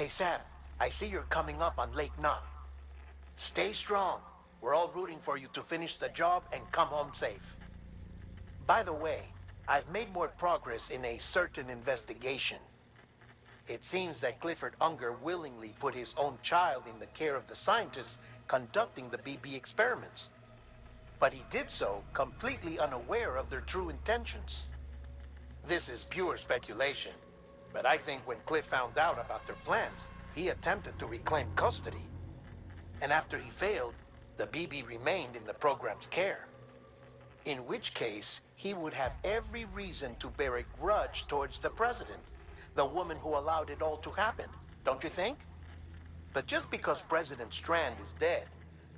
Hey Sam, I see you're coming up on Lake None. Stay strong. We're all rooting for you to finish the job and come home safe. By the way, I've made more progress in a certain investigation. It seems that Clifford Unger willingly put his own child in the care of the scientists conducting the BB experiments. But he did so completely unaware of their true intentions. This is pure speculation, but I think when Cliff found out about their plans, he attempted to reclaim custody. And after he failed, the BB remained in the program's care. In which case, he would have every reason to bear a grudge towards the president, the woman who allowed it all to happen, don't you think? But just because President Strand is dead,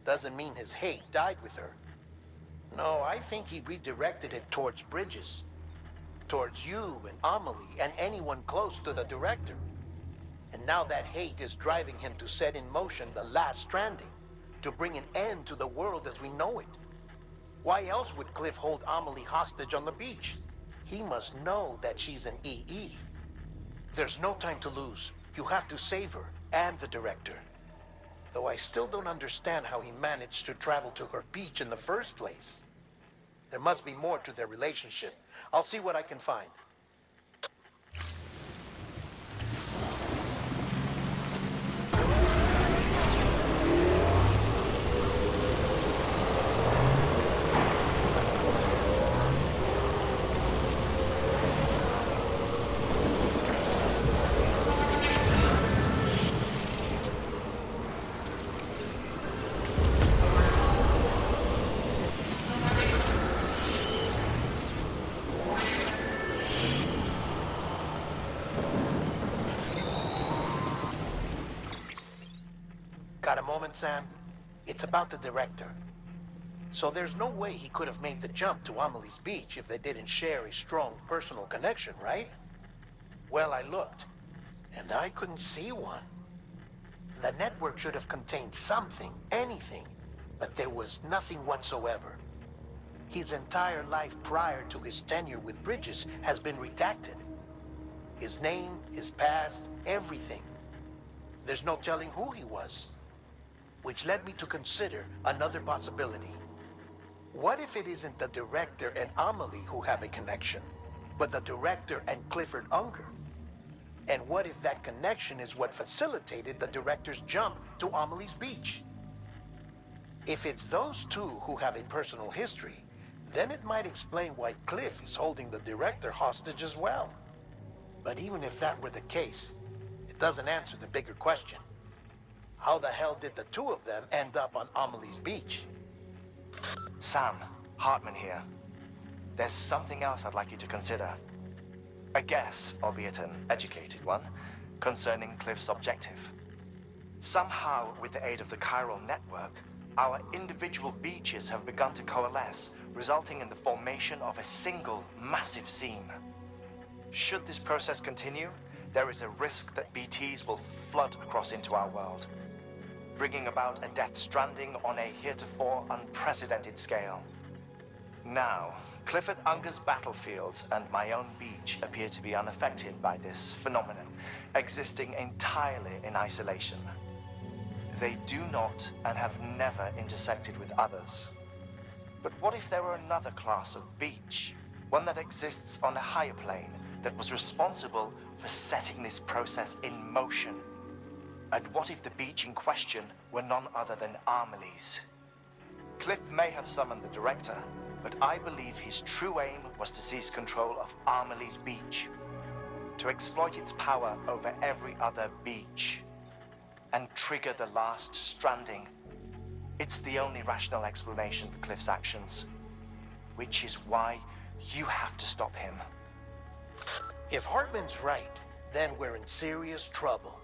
doesn't mean his hate died with her. No, I think he redirected it towards Bridges. Towards you and Amelie and anyone close to the director. And now that hate is driving him to set in motion the last stranding, to bring an end to the world as we know it. Why else would Cliff hold Amelie hostage on the beach? He must know that she's an EE. There's no time to lose. You have to save her and the director. Though I still don't understand how he managed to travel to her beach in the first place. There must be more to their relationship. I'll see what I can find. Got a moment, Sam? It's about the director. So there's no way he could have made the jump to Amelie's beach if they didn't share a strong personal connection, right? Well, I looked, and I couldn't see one. The network should have contained something, anything, but there was nothing whatsoever. His entire life prior to his tenure with Bridges has been redacted. His name, his past, everything. There's no telling who he was. Which led me to consider another possibility. What if it isn't the director and Amelie who have a connection, but the director and Clifford Unger? And what if that connection is what facilitated the director's jump to Amelie's beach? If it's those two who have a personal history, then it might explain why Cliff is holding the director hostage as well. But even if that were the case, it doesn't answer the bigger question. How the hell did the two of them end up on Amelie's beach? Sam, Hartman here. There's something else I'd like you to consider. A guess, albeit an educated one, concerning Cliff's objective. Somehow, with the aid of the chiral network, our individual beaches have begun to coalesce, resulting in the formation of a single massive seam. Should this process continue, there is a risk that BTs will flood across into our world, bringing about a death stranding on a heretofore unprecedented scale. Now, Clifford Unger's battlefields and my own beach appear to be unaffected by this phenomenon, existing entirely in isolation. They do not and have never intersected with others. But what if there were another class of beach, one that exists on a higher plane, that was responsible for setting this process in motion? And what if the beach in question were none other than Amelie's? Cliff may have summoned the director, but I believe his true aim was to seize control of Amelie's beach, to exploit its power over every other beach, and trigger the last stranding. It's the only rational explanation for Cliff's actions, which is why you have to stop him. If Hartman's right, then we're in serious trouble.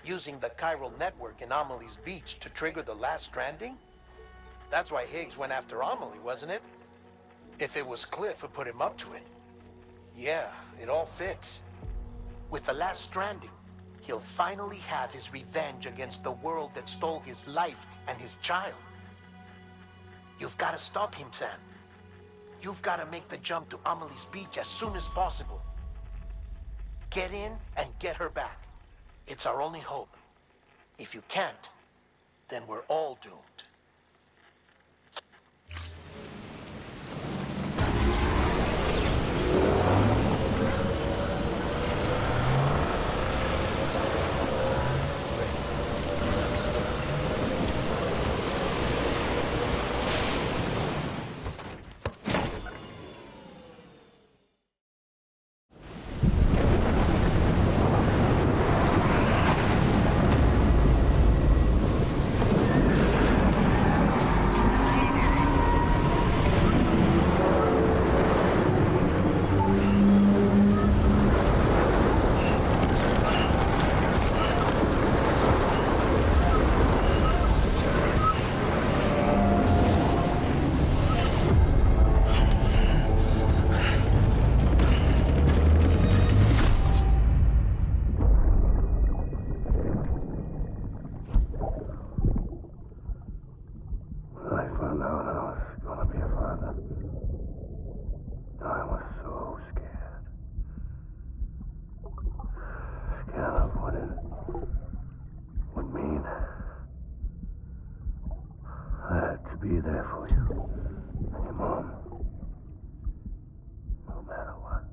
Using the chiral network in Amelie's beach to trigger the last stranding? That's why Higgs went after Amelie, wasn't it? If it was Cliff who put him up to it. Yeah, it all fits. With the last stranding, he'll finally have his revenge against the world that stole his life and his child. You've got to stop him, Sam. You've got to make the jump to Amelie's beach as soon as possible. Get in and get her back. It's our only hope. If you can't, then we're all doomed. found out I was gonna be a father, I was so scared. Scared of what it would mean. I had to be there for you and your mom. No matter what.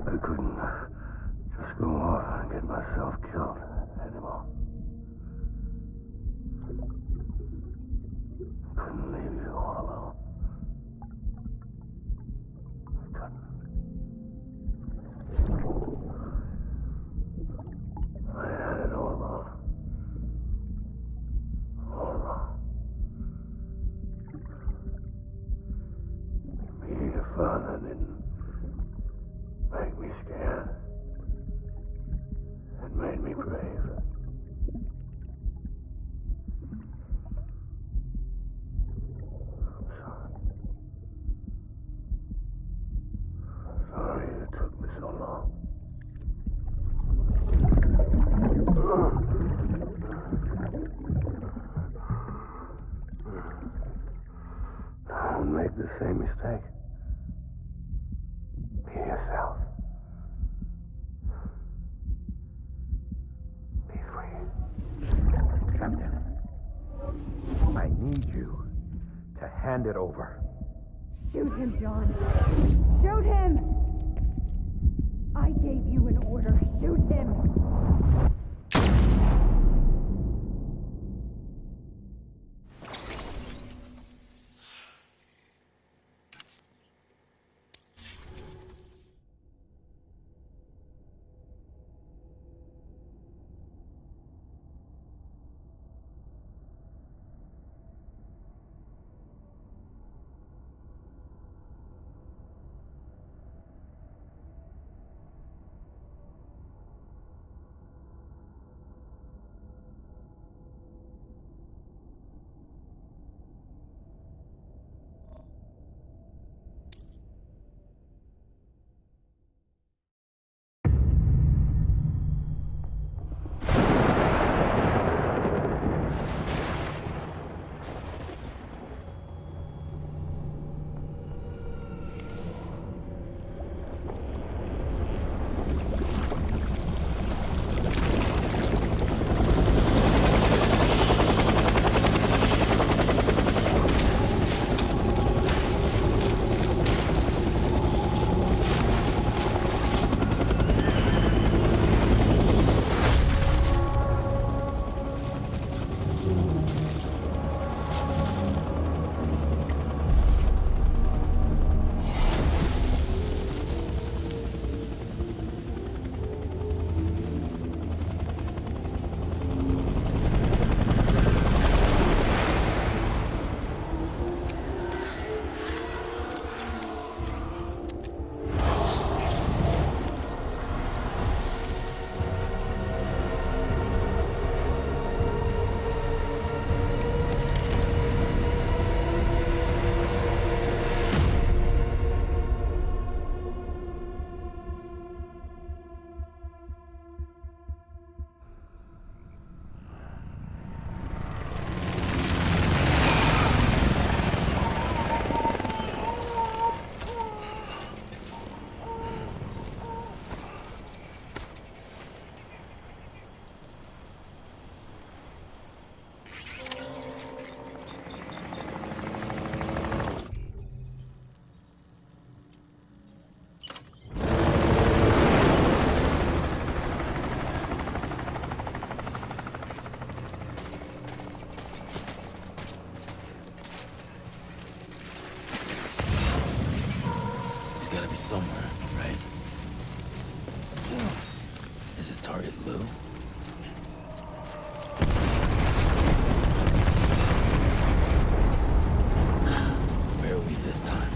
I couldn't just go off and get myself killed anymore. Couldn't leave you all alone. I couldn't. I had it all wrong. All wrong. Being a father didn't make me scared. It made me brave. I'm sorry. Sorry it took me so long. Don't make the same mistake. Be yourself. Be free. Captain, I need you to hand it over. Shoot him, John. Shoot him! I gave you an order. Shoot him! somewhere, right? Is his target Lou? Where are we this time?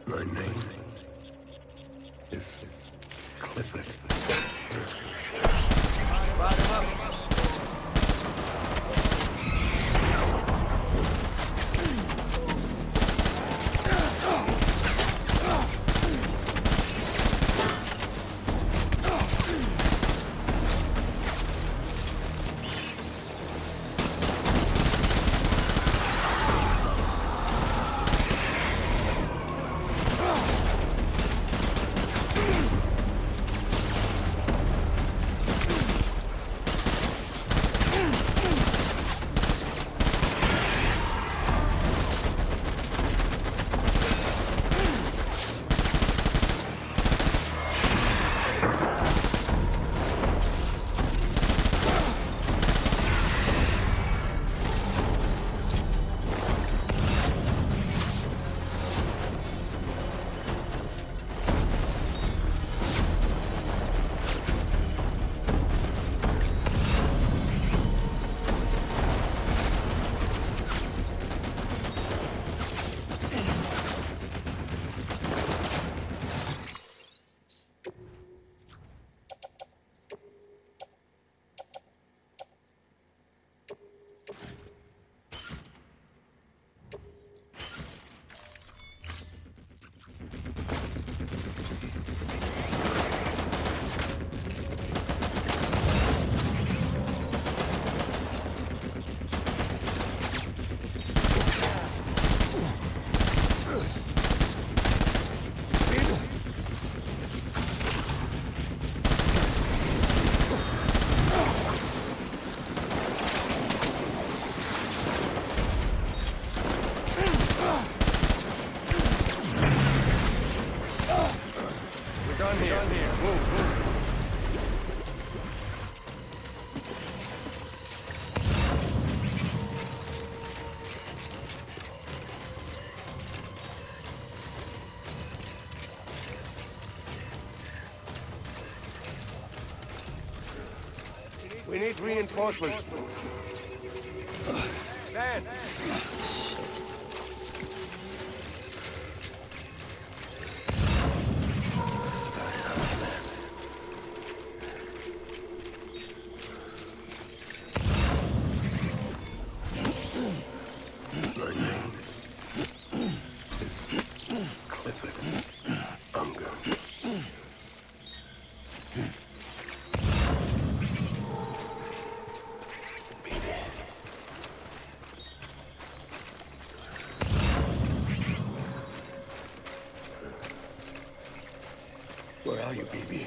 My name is Clifford. We need reinforcements. Dad! My name is Clifford. Unger. Where are you, baby?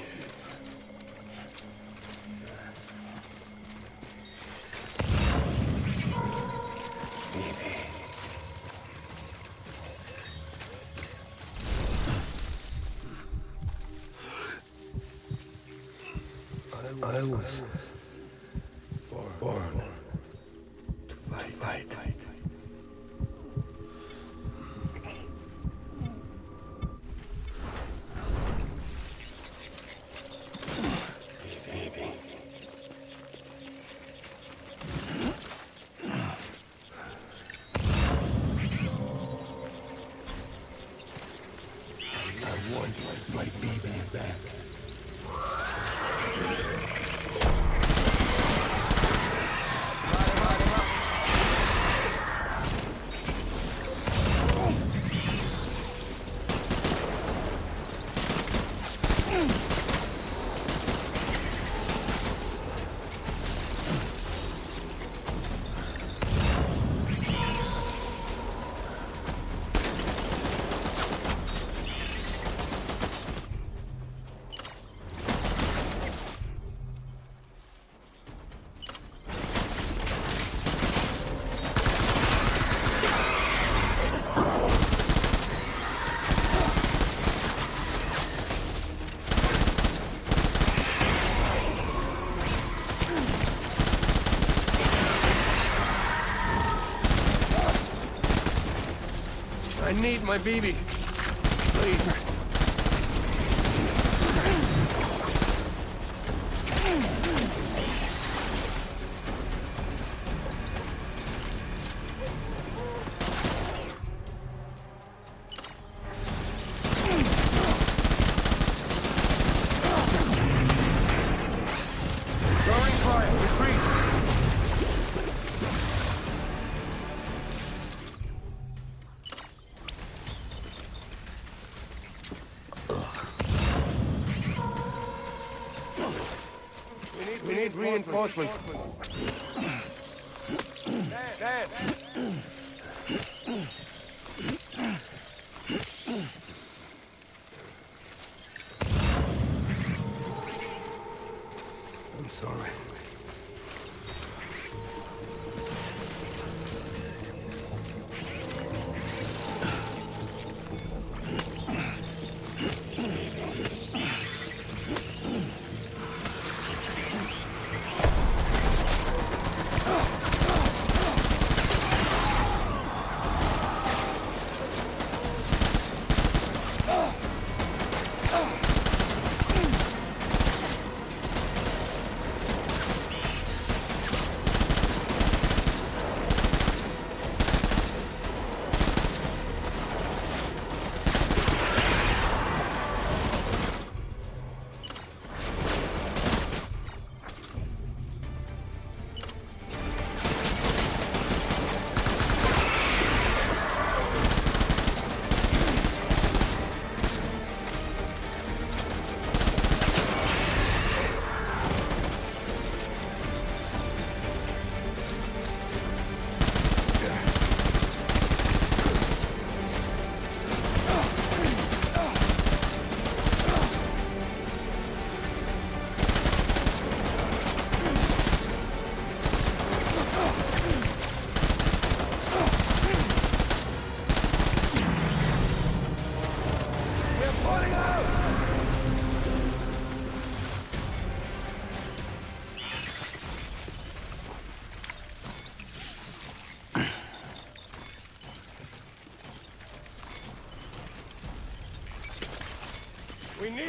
I was born to fight. Baby. I want my baby back. I need my BB. Please. We need reinforcements. Dad! I'm sorry.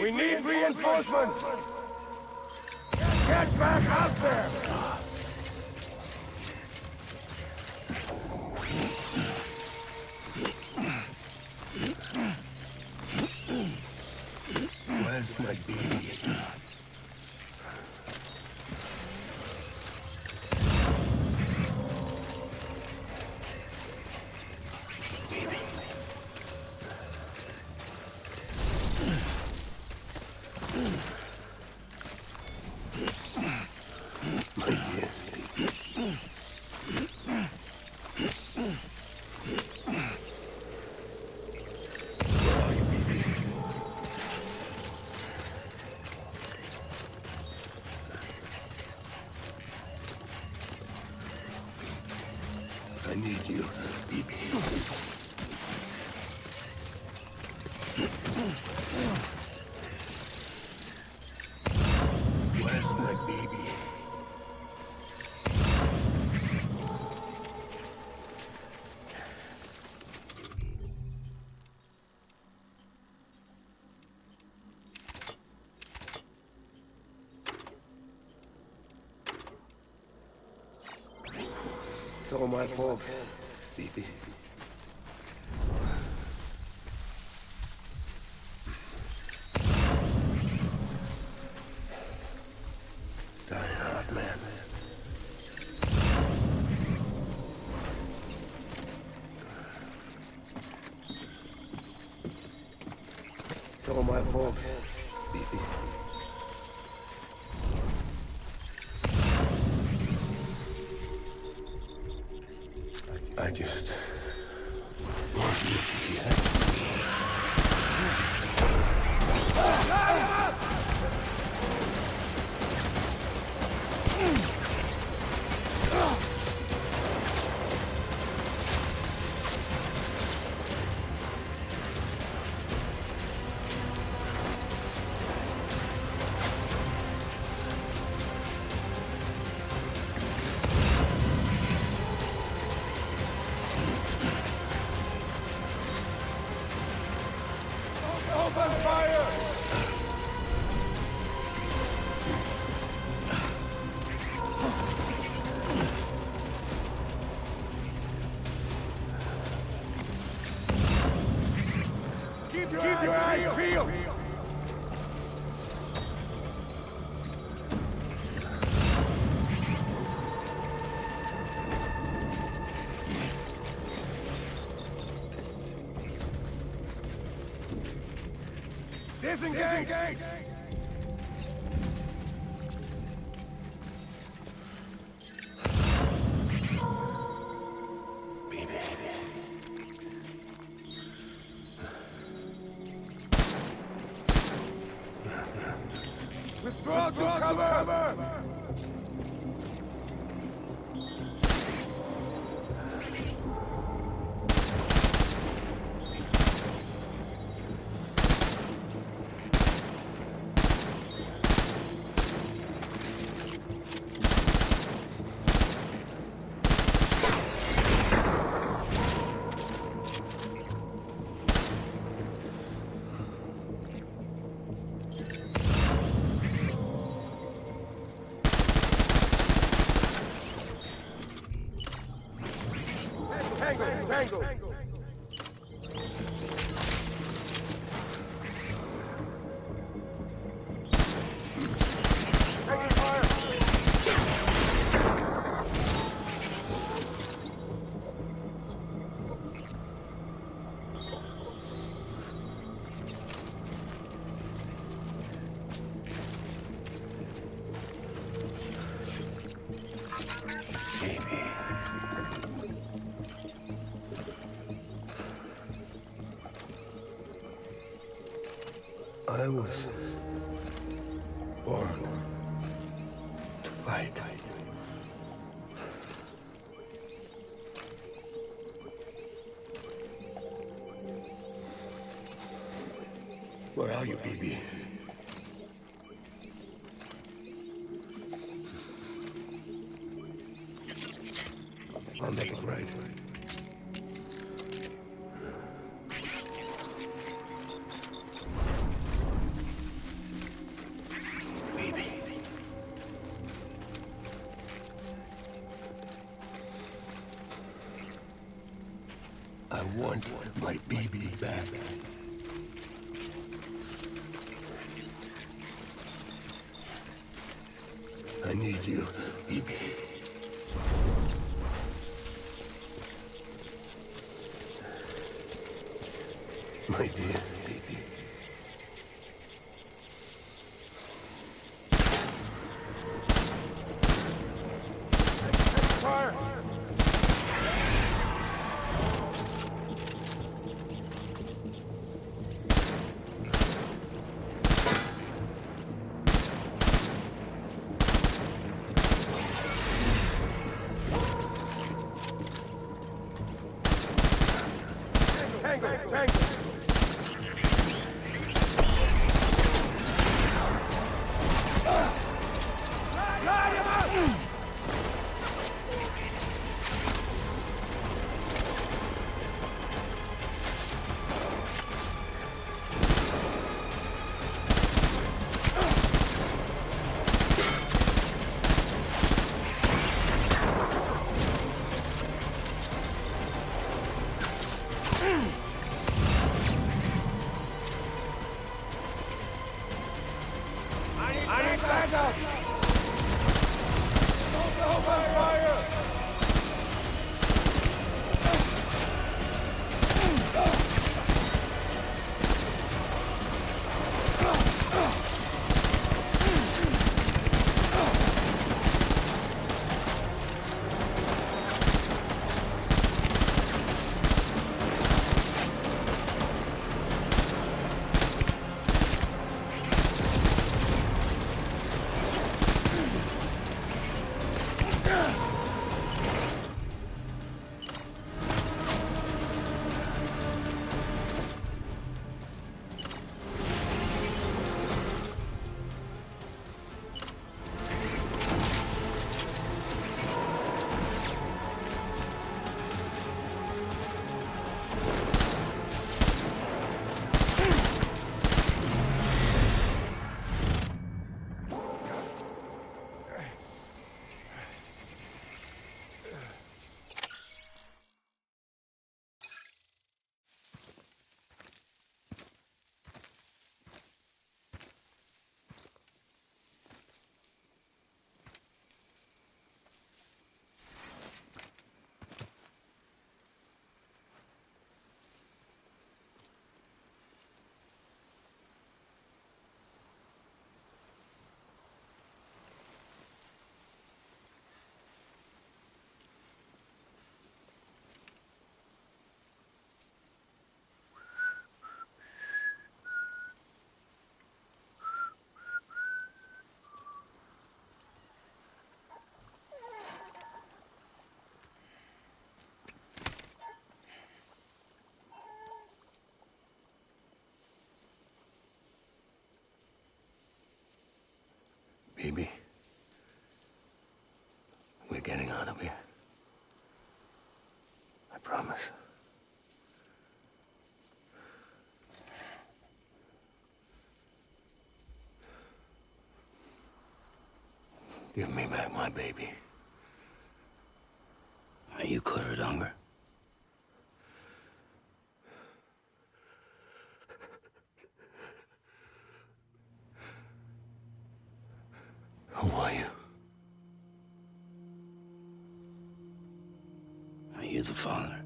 We need reinforcements! Get back out there! Where's my baby? I need you, baby. Where's my baby? It's all my fault, Baby. Die hard, man. It's all my fault. Baby. I just want you to get Open fire! Keep your eyes peeled! Disengage! out to cover! Tango! Taking fire! I was born to fight. Where are you, baby? I'll make it right. I want my baby back. I need you, baby. My dear baby. Fire! Tango! I need backup! Open fire! We're getting out of here. I promise. Give me back my baby. Are you Clifford Unger? Who are you? Are you the father?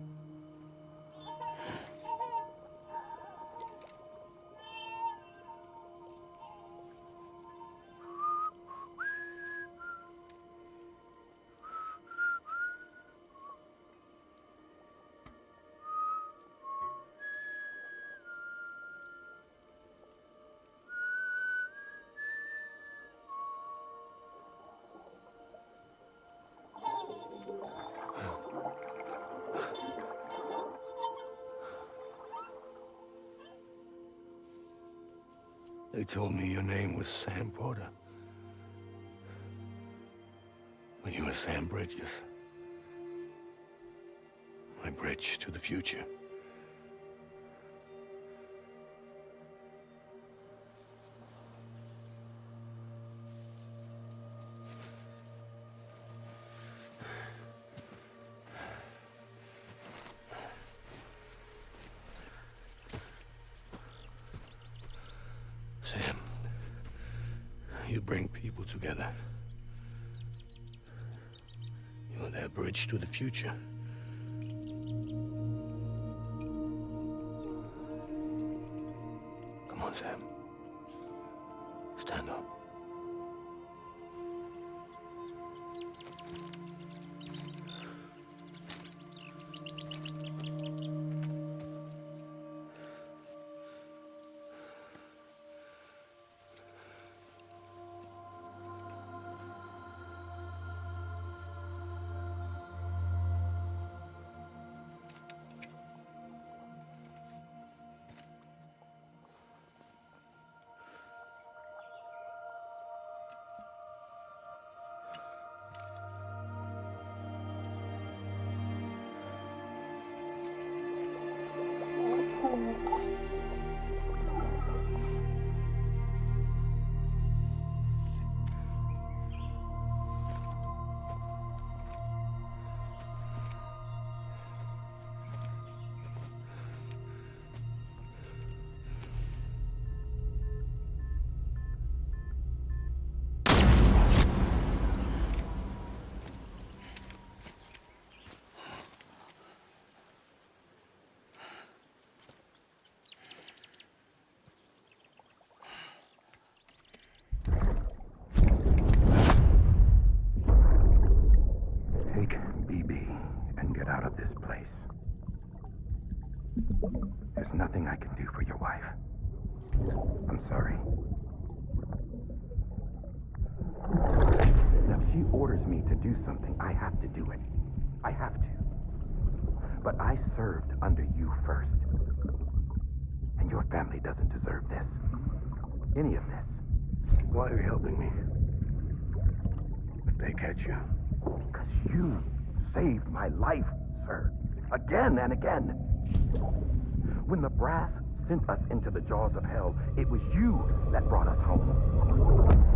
They told me your name was Sam Porter. But you were Sam Bridges. My bridge to the future. Sam, you bring people together. You're their bridge to the future. Come on, Sam. Stand up. Take BB and get out of this place. There's nothing I can do for your wife. I'm sorry. Now, if she orders me to do something, I have to do it. I have to. But I served under you first. And your family doesn't deserve this. Any of this. Why are you helping me? If they catch you. Because you saved my life, sir. Again and again. When the brass sent us into the jaws of hell, it was you that brought us home.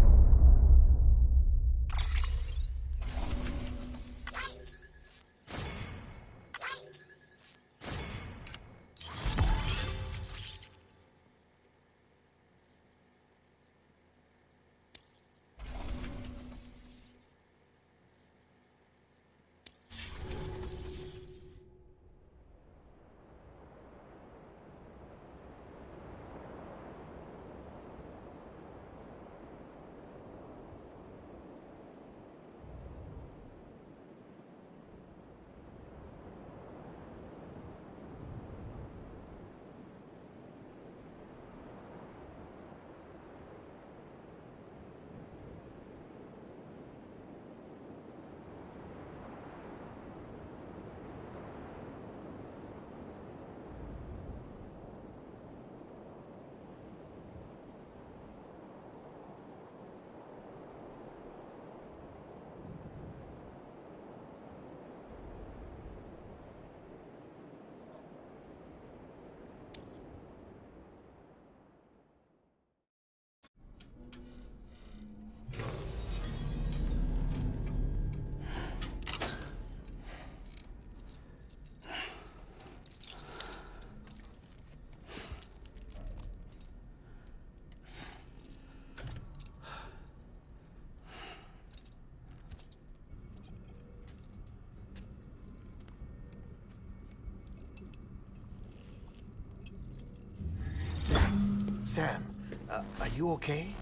Sam, are you okay?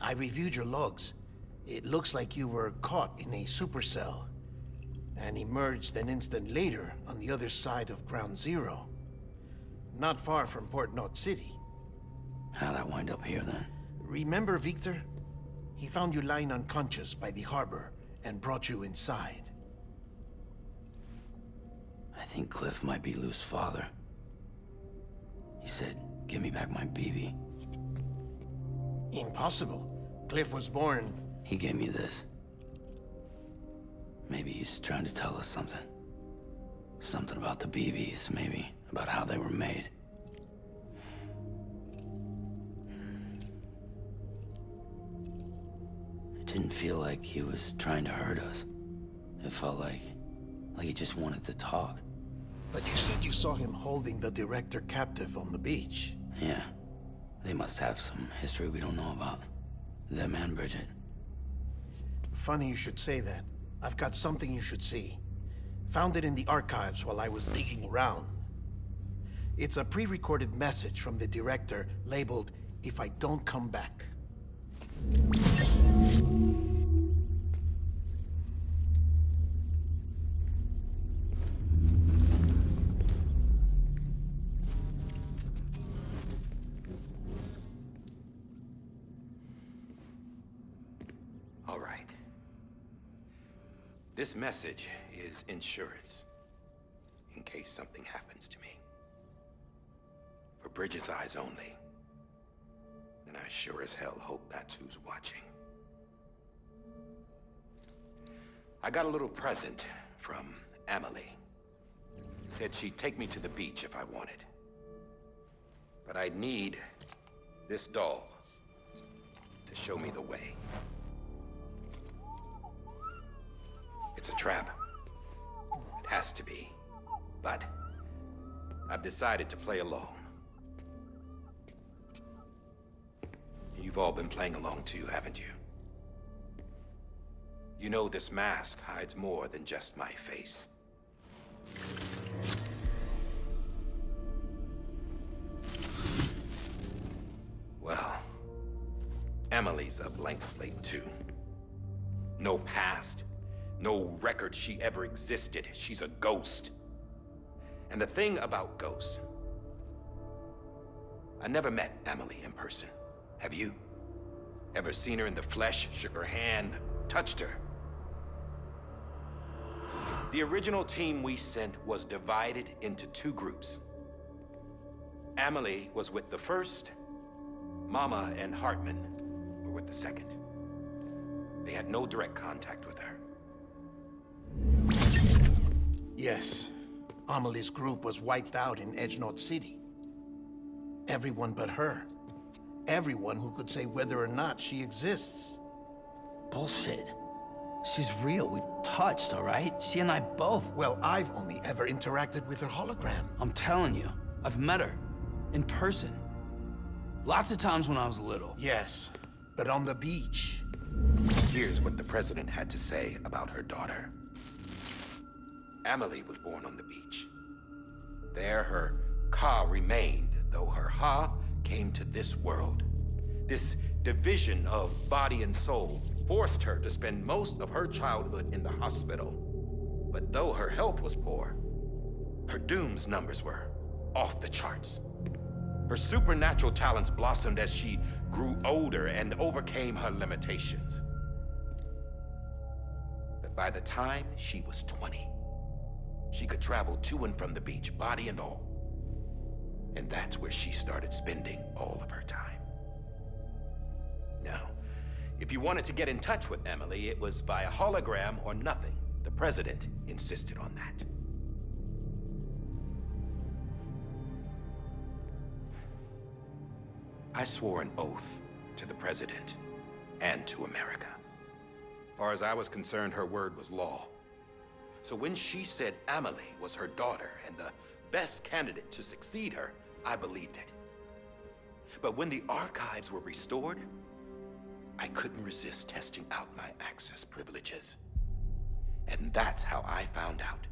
I reviewed your logs. It looks like you were caught in a supercell and emerged an instant later on the other side of Ground Zero. Not far from Port Knot City. How'd I wind up here then? Remember Victor? He found you lying unconscious by the harbor and brought you inside. I think Cliff might be Lou's father. He said, give me back my BB. Impossible. Cliff was born... He gave me this. Maybe he's trying to tell us something. Something about the BBs, maybe. About how they were made. It didn't feel like he was trying to hurt us. It felt like he just wanted to talk. But you said you saw him holding the director captive on the beach. Yeah. They must have some history we don't know about. Them and Bridget. Funny you should say that. I've got something you should see. Found it in the archives while I was digging around. It's a pre-recorded message from the director labeled, "If I don't come back." All right. This message is insurance, in case something happens to me. For Bridget's eyes only. And I sure as hell hope that's who's watching. I got a little present from Emily. Said she'd take me to the beach if I wanted. But I'd need this doll to show me the way. It's a trap. It has to be. But I've decided to play along. You've all been playing along too, haven't you? You know this mask hides more than just my face. Well, Emily's a blank slate too. No past. No record she ever existed. She's a ghost. And the thing about ghosts... I never met Emily in person. Have you? Ever seen her in the flesh, shook her hand, touched her? The original team we sent was divided into two groups. Emily was with the first. Mama and Hartman were with the second. They had no direct contact with her. Yes. Amelie's group was wiped out in Edge Knot City. Everyone but her. Everyone who could say whether or not she exists. Bullshit. She's real. We've touched, all right? She and I both. Well, I've only ever interacted with her hologram. I'm telling you, I've met her. In person. Lots of times when I was little. Yes, but on the beach. Here's what the president had to say about her daughter. Emily was born on the beach. There her Ka remained, though her Ha came to this world. This division of body and soul forced her to spend most of her childhood in the hospital. But though her health was poor, her Doom's numbers were off the charts. Her supernatural talents blossomed as she grew older and overcame her limitations. But by the time she was 20, she could travel to and from the beach, body and all. And that's where she started spending all of her time. Now, if you wanted to get in touch with Emily, it was via hologram or nothing. The president insisted on that. I swore an oath to the president and to America. As far as I was concerned, her word was law. So when she said Emily was her daughter and the best candidate to succeed her, I believed it. But when the archives were restored, I couldn't resist testing out my access privileges. And that's how I found out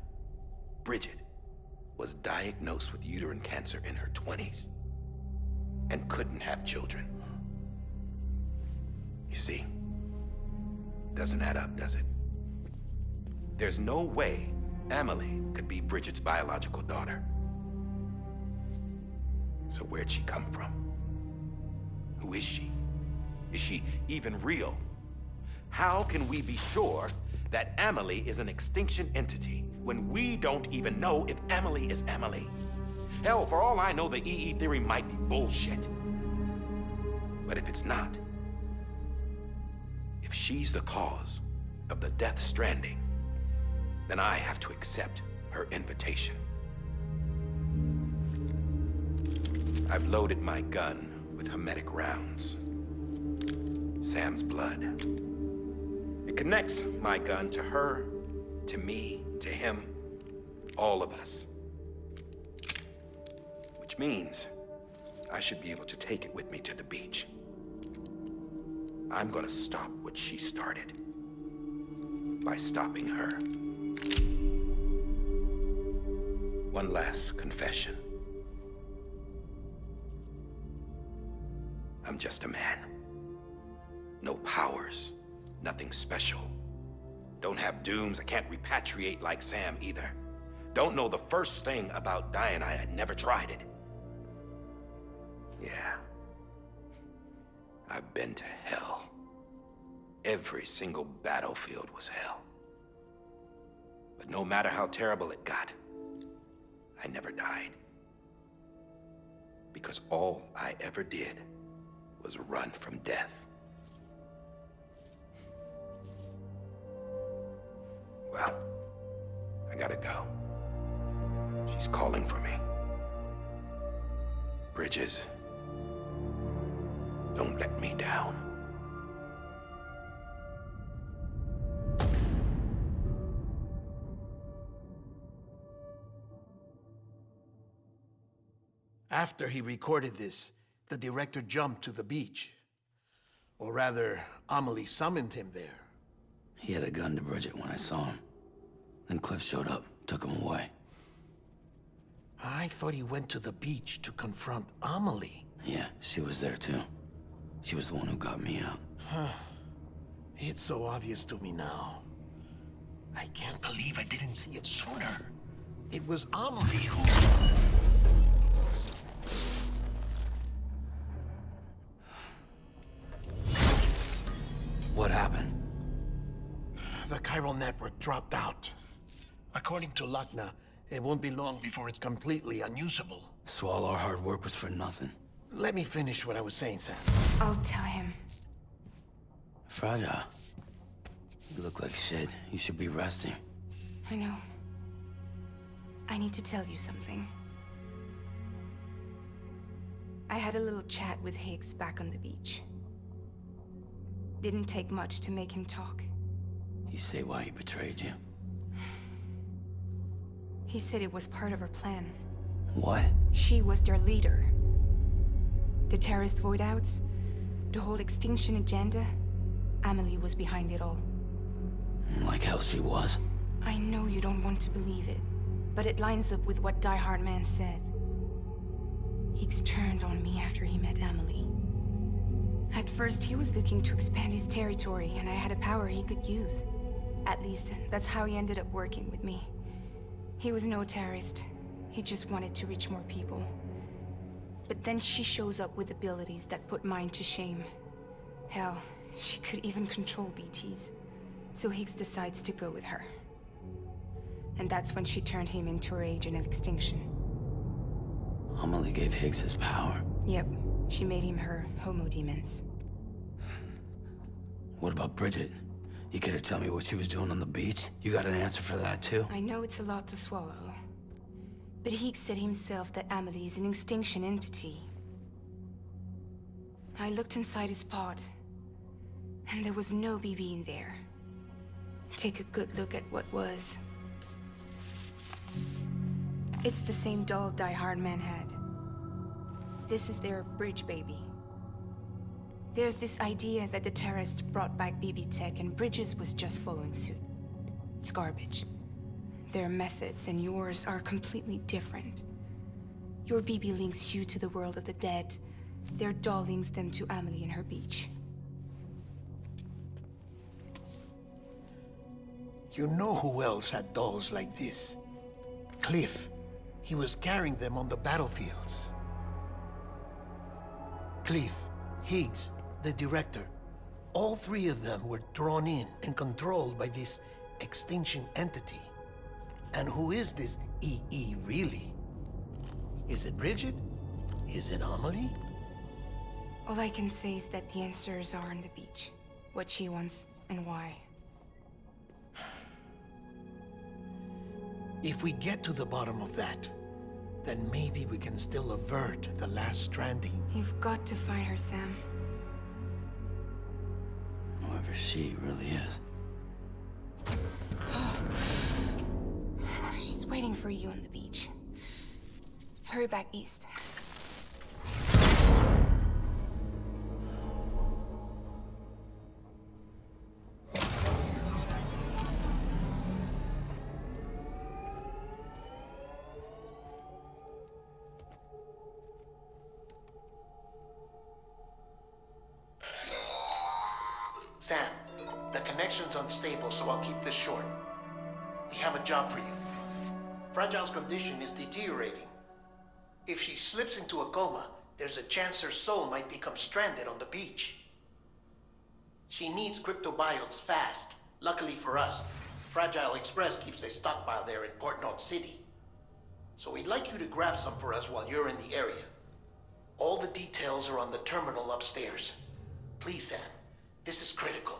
Bridget was diagnosed with uterine cancer in her 20s. and couldn't have children. You see, doesn't add up, does it? There's no way Amelie could be Bridget's biological daughter. So where'd she come from? Who is she? Is she even real? How can we be sure that Amelie is an extinction entity when we don't even know if Amelie is Amelie? Hell, for all I know, the EE theory might be bullshit. But if it's not, if she's the cause of the death stranding, then I have to accept her invitation. I've loaded my gun with hermetic rounds. Sam's blood. It connects my gun to her, to me, to him, all of us. Which means I should be able to take it with me to the beach. I'm gonna stop what she started by stopping her. One last confession. I'm just a man. No powers, nothing special. Don't have dooms, I can't repatriate like Sam either. Don't know the first thing about dying, I had never tried it. Yeah. I've been to hell. Every single battlefield was hell. But no matter how terrible it got, I never died. Because all I ever did was run from death. Well, I gotta go. She's calling for me. Bridges, don't let me down. After he recorded this, the director jumped to the beach. Or rather, Amelie summoned him there. He had a gun to Bridget when I saw him. Then Cliff showed up, took him away. I thought he went to the beach to confront Amelie. Yeah, she was there too. She was the one who got me out. It's so obvious to me now. I can't believe I didn't see it sooner. It was Amelie who... What happened? The chiral network dropped out. According to Lakna, it won't be long before it's completely unusable. So all our hard work was for nothing. Let me finish what I was saying, Sam. I'll tell him. Fragile. You look like shit. You should be resting. I know. I need to tell you something. I had a little chat with Higgs back on the beach. Didn't take much to make him talk. You say why he betrayed you? He said it was part of her plan. What? She was their leader. The terrorist voidouts, the whole extinction agenda, Amelie was behind it all. Like hell she was. I know you don't want to believe it, but it lines up with what Die Hard Man said. Higgs turned on me after he met Amelie. At first, he was looking to expand his territory, and I had a power he could use. At least, that's how he ended up working with me. He was no terrorist. He just wanted to reach more people. But then she shows up with abilities that put mine to shame. Hell, she could even control BTs. So Higgs decides to go with her. And that's when she turned him into her agent of extinction. Amelie gave Higgs his power. Yep, she made him her homo demons. What about Bridget? You care to tell me what she was doing on the beach? You got an answer for that too? I know it's a lot to swallow. But Higgs said himself that Amelie is an extinction entity. I looked inside his pod, and there was no BB in there. Take a good look at what was. It's the same doll Die Hard Man had. This is their bridge baby. There's this idea that the terrorists brought back BB tech and Bridges was just following suit. It's garbage. Their methods and yours are completely different. Your BB links you to the world of the dead, Their doll links them to Amelie and her beach. You know who else had dolls like this? Cliff. He was carrying them on the battlefields. Cliff, Higgs, the director. All three of them were drawn in and controlled by this extinction entity. And who is this EE really? Is it Bridget? Is it Amelie? All I can say is that the answers are on the beach. What she wants and why. If we get to the bottom of that, then maybe we can still avert the last stranding. You've got to find her, Sam. Whoever she really is. She's waiting for you on the beach. Hurry back east. Sam, the connection's unstable, so I'll keep this short. We have a job for you. Fragile's condition is deteriorating. If she slips into a coma, there's a chance her soul might become stranded on the beach. She needs cryptobiotes fast. Luckily for us, Fragile Express keeps a stockpile there in Port North City. So we'd like you to grab some for us while you're in the area. All the details are on the terminal upstairs. Please, Sam. This is critical.